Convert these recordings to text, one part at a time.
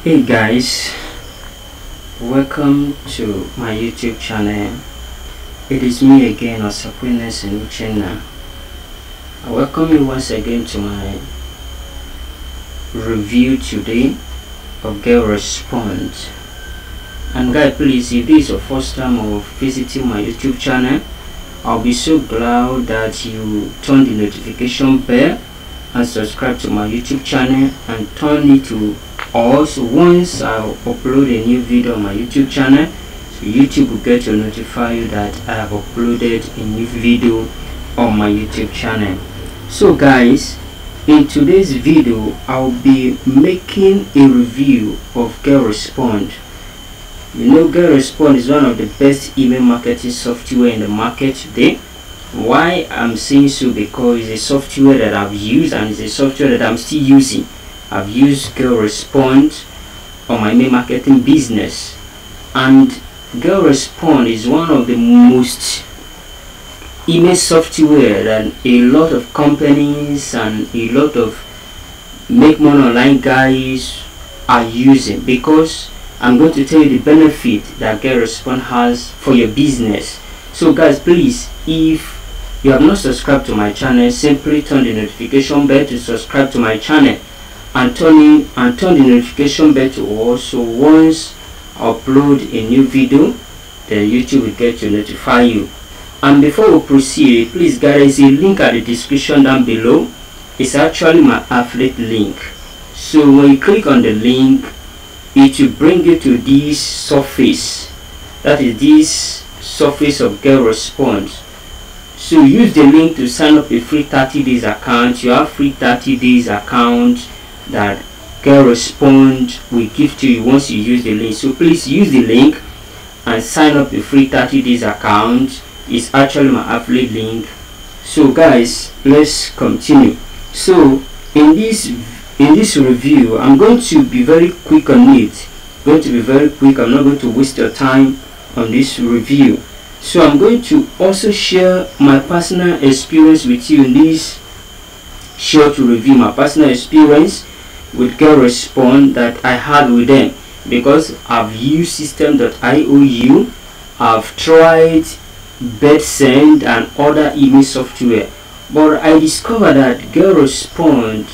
Hey guys, welcome to my YouTube channel. It is me again, Osakwines in China. I welcome you once again to my review today of Getresponse. And guys, please, if this is your first time of visiting my YouTube channel, I'll be so glad that you turn the notification bell and subscribe to my YouTube channel and turn it to all. So once I upload a new video on my YouTube channel, so YouTube will get to notify you that I have uploaded a new video on my YouTube channel. So guys, in today's video I'll be making a review of Getresponse. You know, Getresponse is one of the best email marketing software in the market today. Why I'm saying so? Because it's a software that I've used and it's a software that I'm still using. I've used Getresponse on my email marketing business, and Getresponse is one of the most email software that a lot of companies and a lot of make money online guys are using, because I'm going to tell you the benefit that Getresponse has for your business. So guys, please, if you have not subscribed to my channel, simply turn the notification bell to subscribe to my channel and turn the notification bell to all. So once I upload a new video, then YouTube will get to notify you. And before we proceed, please guys, there is a link at the description down below. It's actually my affiliate link. So when you click on the link, it will bring you to this surface, that is this surface of Getresponse. So use the link to sign up a free 30 days account. You have free 30 days account that Getresponse will give to you once you use the link. So please use the link and sign up a free 30 days account. It's actually my affiliate link. So guys, let's continue. So in this review, I'm going to be very quick on it. I'm not going to waste your time on this review. So I'm going to also share my personal experience with you in this short review, my personal experience with Getresponse that I had with them, because I've used system.io, I've tried BedSend and other email software, but I discovered that Getresponse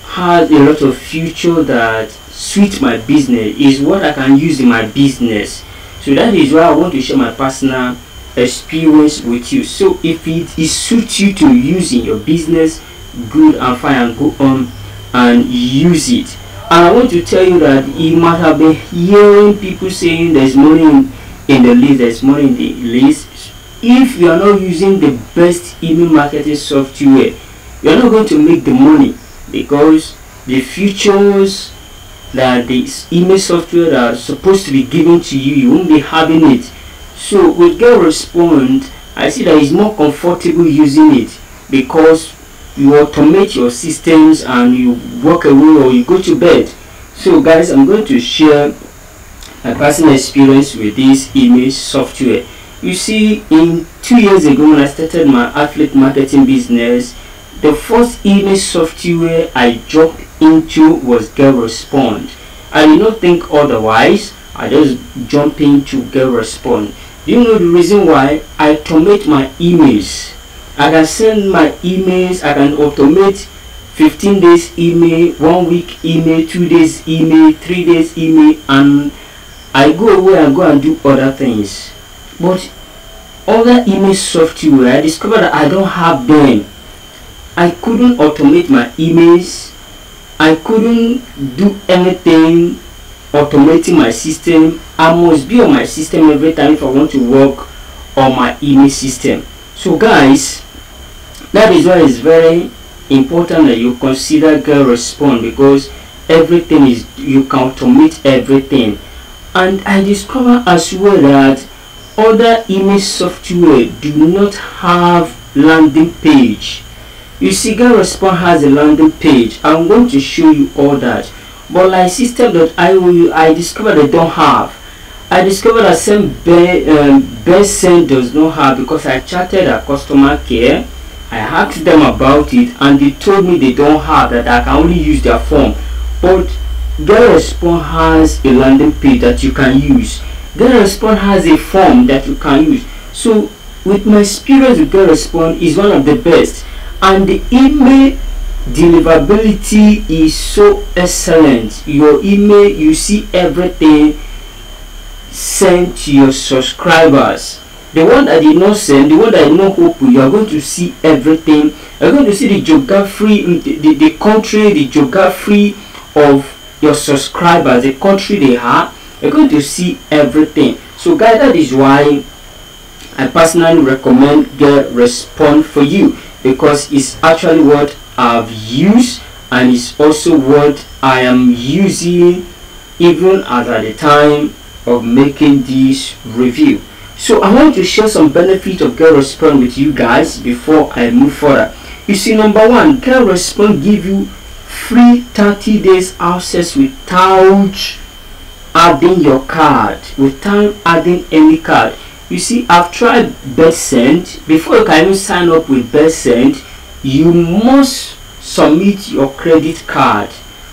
has a lot of features that suit my business, is what I can use in my business. So that is why I want to share my personal experience with you. So if it suits you to use in your business, good and fine, and go on and use it. And I want to tell you that you might have been hearing people saying there's money in the list, there's money in the list. If you are not using the best email marketing software, you are not going to make the money, because the features that this email software that are supposed to be given to you, you won't be having it. So with Getresponse, I see that it's more comfortable using it, because you automate your systems and you walk away or you go to bed. So guys, I'm going to share my personal experience with this email software. You see, in 2 years ago when I started my affiliate marketing business, the first email software I jumped into was Getresponse. I did not think otherwise. I just jumped into Getresponse. Do you know the reason why? I automate my emails. I can send my emails. I can automate 15 days email, 1 week email, 2 days email, 3 days email, and I go away and go and do other things. But other email software, I discovered that I don't have them. I couldn't automate my emails. I couldn't do anything automating my system. I must be on my system every time if I want to work on my email system. So guys, that is why it's very important that you consider Getresponse, because everything is, you can automate everything. And I discovered as well that other email software do not have landing page. You see, Getresponse has a landing page. I'm going to show you all that. But like system.io, I discovered they don't have. I discovered that BedSend does not have, because I chatted at customer care. I asked them about it and they told me they don't have, that I can only use their form. But Getresponse has a landing page that you can use. Getresponse has a form that you can use. So with my experience with Getresponse is one of the best, and the email deliverability is so excellent. Your email, you see everything sent to your subscribers. The one that did not send, the one that did not open, you are going to see everything. You're going to see the geography, the country, the geography of your subscribers, the country they are. You're going to see everything. So guys, that is why I personally recommend Getresponse for you, because it's actually what I've used, and it's also what I am using even at the time of making this review. So I want to share some benefits of Getresponse with you guys before I move further. You see, number one, Getresponse give you free 30 days access without adding your card, without adding any card. You see, I've tried BestSend. Before you can even sign up with BestSend, you must submit your credit card.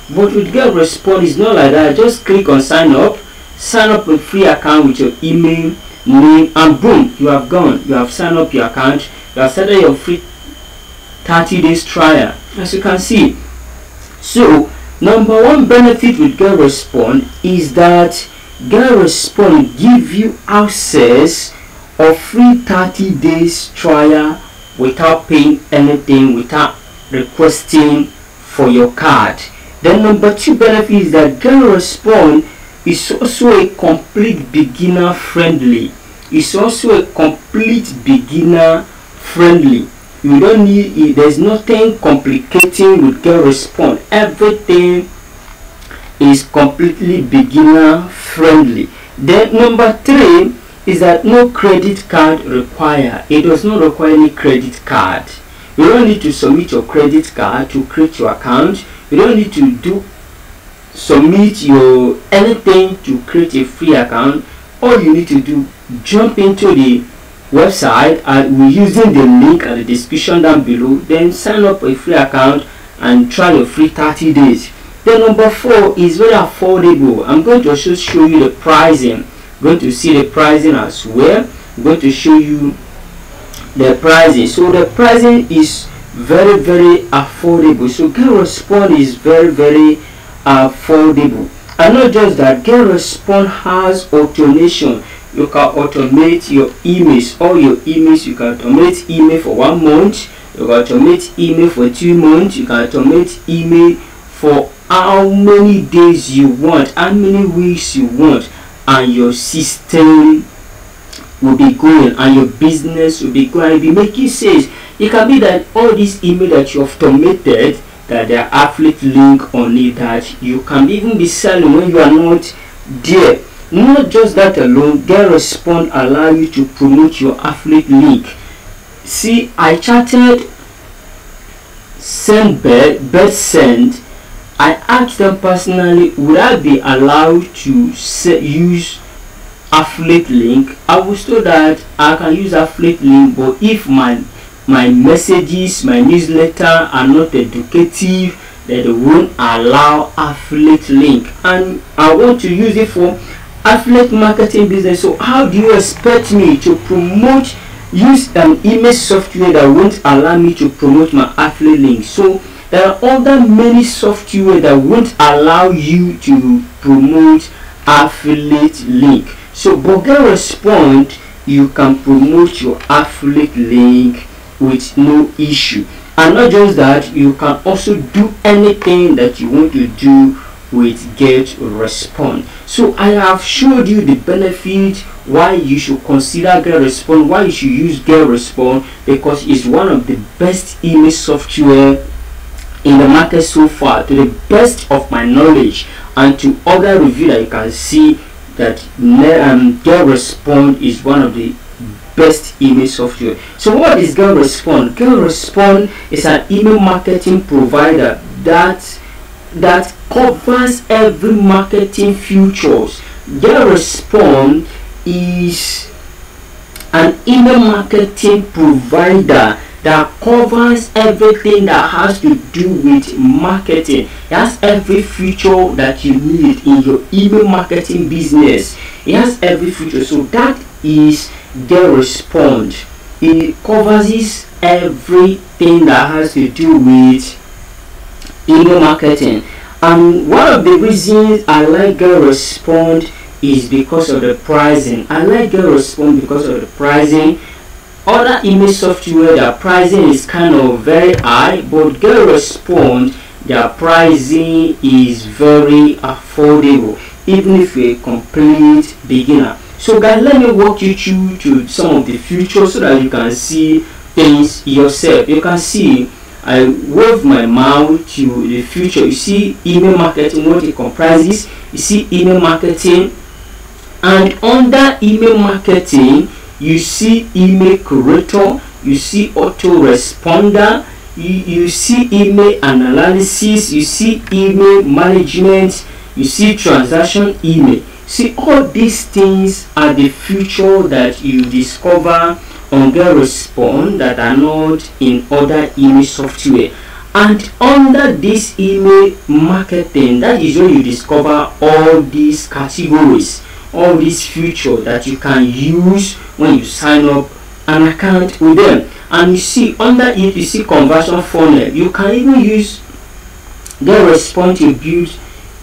But with Getresponse, it's not like that. Just click on sign up a free account with your email, name, and boom, you have gone. You have signed up your account. You have started your free 30 days trial, as you can see. So number one benefit with Getresponse is that Getresponse give you access of free 30 days trial without paying anything, without requesting for your card. Then number two benefit is that Getresponse is also a complete beginner friendly. It's also a complete beginner friendly. You don't need, there's nothing complicating with Getresponse. Everything is completely beginner friendly. Then number three is that no credit card required. It does not require any credit card. You don't need to submit your credit card to create your account. You don't need to submit your anything to create a free account. All you need to do, jump into the website, and we're using the link at the description down below, then sign up a free account and try your free 30 days. Then number four is very affordable. I'm going to also show you the pricing. I'm going to see the pricing as well. I'm going to show you the pricing. So the pricing is very, very affordable. So Getresponse is very, very affordable. And not just that, Getresponse has automation. You can automate your emails, all your emails. You can automate email for 1 month, you can automate email for 2 months, you can automate email for how many days you want, how many weeks you want, and your system will be going and your business will be going. Be making sales. It can be that all these email that you have automated, that there are affiliate link on it, that you can even be selling when you are not there. Not just that alone, Getresponse allow you to promote your affiliate link. See, I chatted BestSend. I asked them personally, would I be allowed to use affiliate link? I was told that I can use affiliate link, but if my messages, my newsletter are not educative, then they won't allow affiliate link. And I want to use it for affiliate marketing business. So how do you expect me to promote, use an email software that won't allow me to promote my affiliate link? So there are other many software that won't allow you to promote affiliate link. So but Getresponse, you can promote your affiliate link with no issue. And not just that, you can also do anything that you want to do with Getresponse. So I have showed you the benefit, why you should consider Getresponse, why you should use Getresponse, because it's one of the best email software in the market so far, to the best of my knowledge, and to other review that you can see that Getresponse is one of the best email software. So what is Getresponse? Getresponse is an email marketing provider that covers every marketing features. Getresponse is an email marketing provider that covers everything that has to do with marketing. It has every feature that you need in your email marketing business. It has every feature. So that is Getresponse. It covers everything that has to do with email marketing. And one of the reasons I like Getresponse is because of the pricing. I like Getresponse because of the pricing. Other email software, their pricing is kind of very high, but Getresponse, their pricing is very affordable, even if you're a complete beginner. So guys, let me walk you through to some of the features so that you can see things yourself. You can see I wave my mouse to the future. You see email marketing, what it comprises. You see email marketing, and under email marketing you see email curator, you see autoresponder, you see email analysis, you see email management, you see transaction email. See, all these things are the feature that you discover on Getresponse that are not in other email software. And under this email marketing, that is where you discover all these categories, all these features that you can use when you sign up an account with them. And you see under it, you see conversion funnel. You can even use Getresponse to build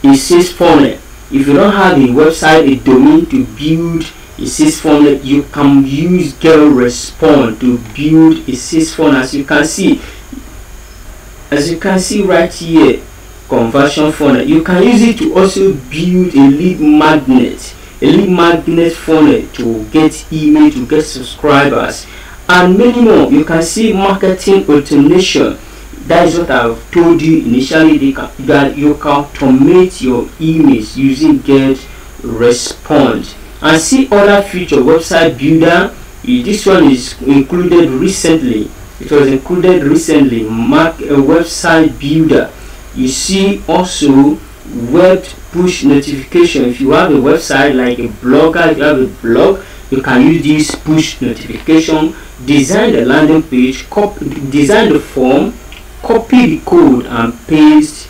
a sales funnel. If you don't have a website, a domain to build a sales funnel, you can use Getresponse to build a sales funnel. As you can see right here, conversion funnel. You can use it to also build a lead magnet funnel to get email, to get subscribers, and many more. You can see marketing automation. That is what I've told you initially, that you can automate your emails using Getresponse. And see other feature, website builder. This one is included recently. It was included recently. Website builder. You see also web push notification. If you have a website like a blogger, if you have a blog, you can use this push notification. Design the landing page, design the form, copy the code and paste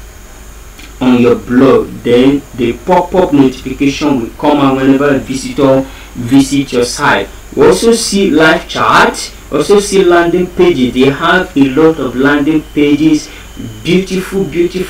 on your blog. Then the pop-up notification will come out whenever a visitor visit your site. You also see live chat, also see landing pages. They have a lot of landing pages, beautiful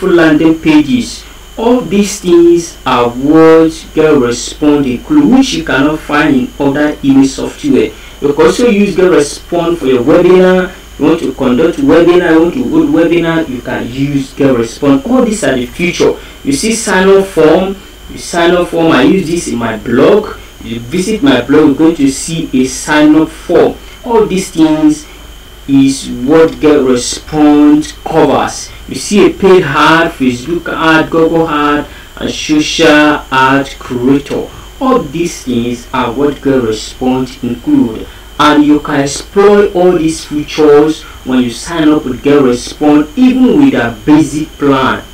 landing pages. All these things are what Getresponse include, which you cannot find in other email software. You can also use Getresponse for your webinar. You want to conduct webinar, you want to hold webinar, you can use Getresponse. All these are the feature. You see sign up form. I use this in my blog. You visit my blog, you're going to see a sign up form. All these things is what Getresponse covers. You see a paid ad, Facebook ad, Google ad, and social ad creator. All these things are what Getresponse include, and you can exploit all these features when you sign up with Getresponse. Even with a basic plan,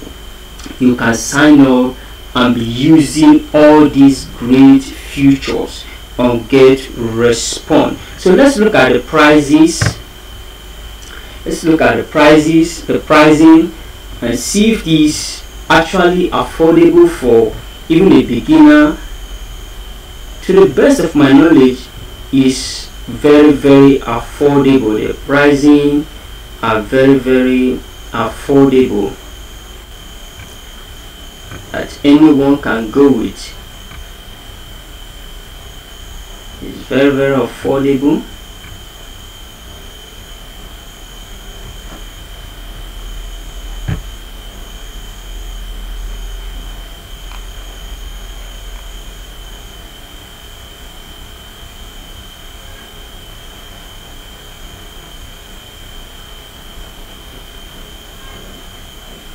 you can sign up and be using all these great features on Getresponse. So let's look at the prices. The pricing, and see if this actually affordable for even a beginner. To the best of my knowledge, is very affordable. The pricing are very affordable that anyone can go with. It's very affordable.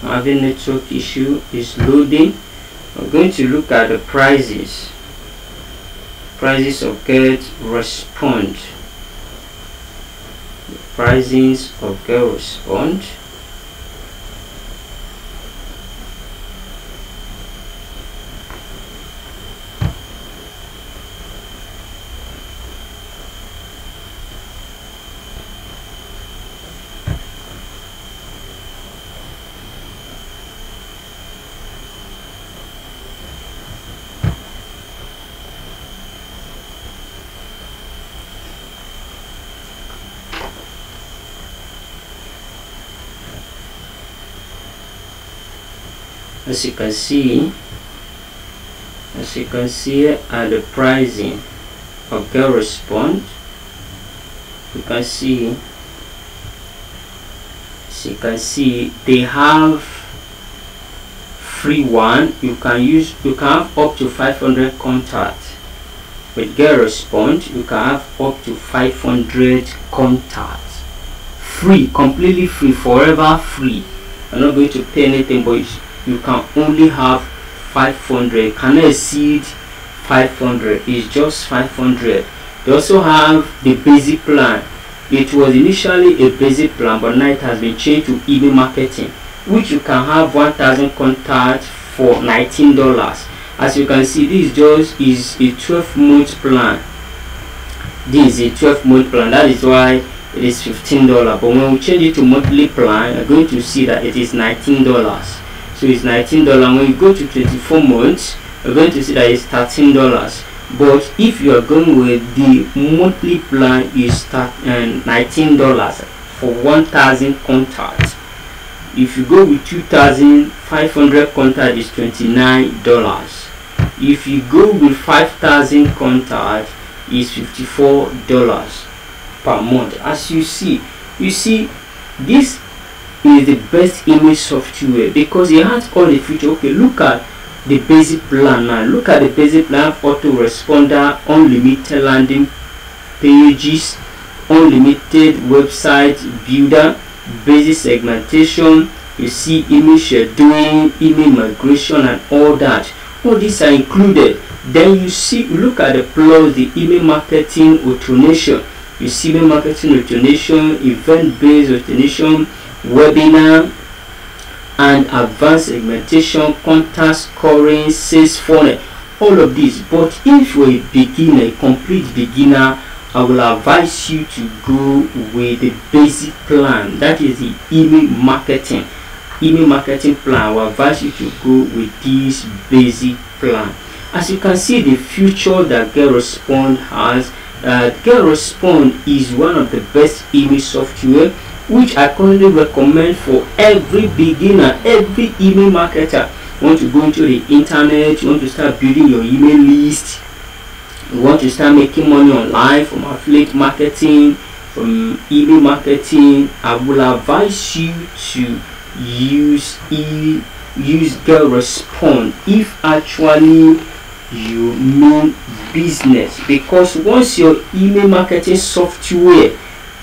Having network issue, is loading. I'm going to look at the prices of Getresponse. The pricings of Getresponse. as you can see at the pricing of Getresponse, you can see, as you can see, they have free one. You can have up to 500 contacts. With Getresponse, you can have up to 500 contacts, free, completely free, forever free. You're not going to pay anything, but you can only have 500. Cannot exceed 500. It's just 500. They also have the basic plan. It was initially a basic plan, but now it has been changed to email marketing, which you can have 1,000 contacts for $19. As you can see, this is a 12-month plan. This is a 12-month plan. That is why it is $15. But when we change it to monthly plan, you're going to see that it is $19. So it's $19. When you go to 24 months, you're going to see that it's $13. But if you are going with the monthly plan, you start $19 for 1,000 contacts. If you go with 2,500 contacts, it's $29. If you go with 5,000 contacts, it's $54 per month. As you see this is the best email software because it has all the features. Okay, look at the basic plan now. Look at the basic plan: autoresponder, unlimited landing pages, unlimited website builder, basic segmentation. You see email scheduling, email migration, and all that. All these are included. Then you look at the plus, the email marketing automation. You see email marketing automation, event-based automation, webinar, and advanced segmentation, contact scoring, sales funnel, all of these. But if you're a beginner, a complete beginner, I will advise you to go with the basic plan. That is the email marketing plan. I will advise you to go with this basic plan. As you can see, the feature that Getresponse has, Getresponse is one of the best email software, which I currently recommend for every beginner, every email marketer. You want to go into the internet, you want to start building your email list, you want to start making money online from affiliate marketing, from email marketing, I will advise you to use Getresponse if actually you mean business, because once your email marketing software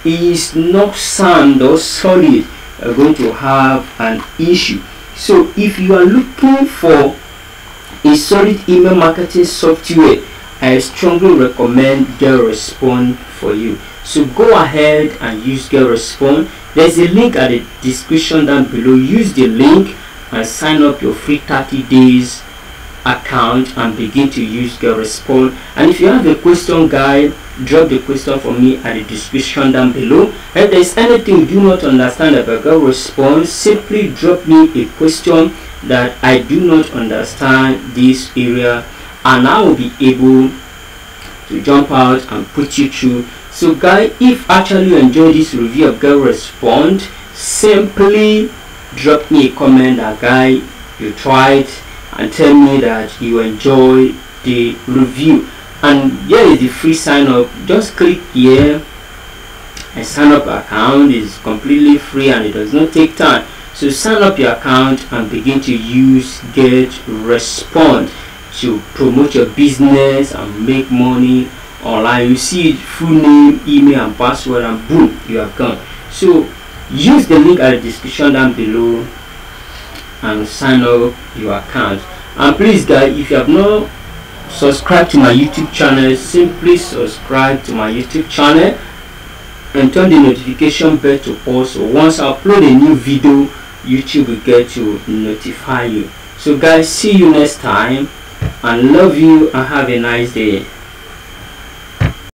is not sound or solid, you're going to have an issue. So if you are looking for a solid email marketing software, I strongly recommend Getresponse for you. So go ahead and use Getresponse. There's a link at the description down below. Use the link and sign up your free 30 days account and begin to use Getresponse. And if you have a question, guys, drop the question for me at the description down below. If there's anything you do not understand about Getresponse, simply drop me a question that I do not understand this area, and I will be able to jump out and put you through. So guys, if actually you enjoy this review of Getresponse, simply drop me a comment that guy you tried and tell me that you enjoy the review. And here is the free sign up. Just click here and sign up your account. It's completely free and it does not take time. So sign up your account and begin to use Getresponse to promote your business and make money online. You see it, full name, email, and password, and boom, you are gone. So use the link at the description down below and sign up your account. And please guys, if you have not subscribed to my YouTube channel, simply subscribe to my YouTube channel and turn the notification bell to all, so once I upload a new video, YouTube will get to notify you. So guys, see you next time, and love you and have a nice day.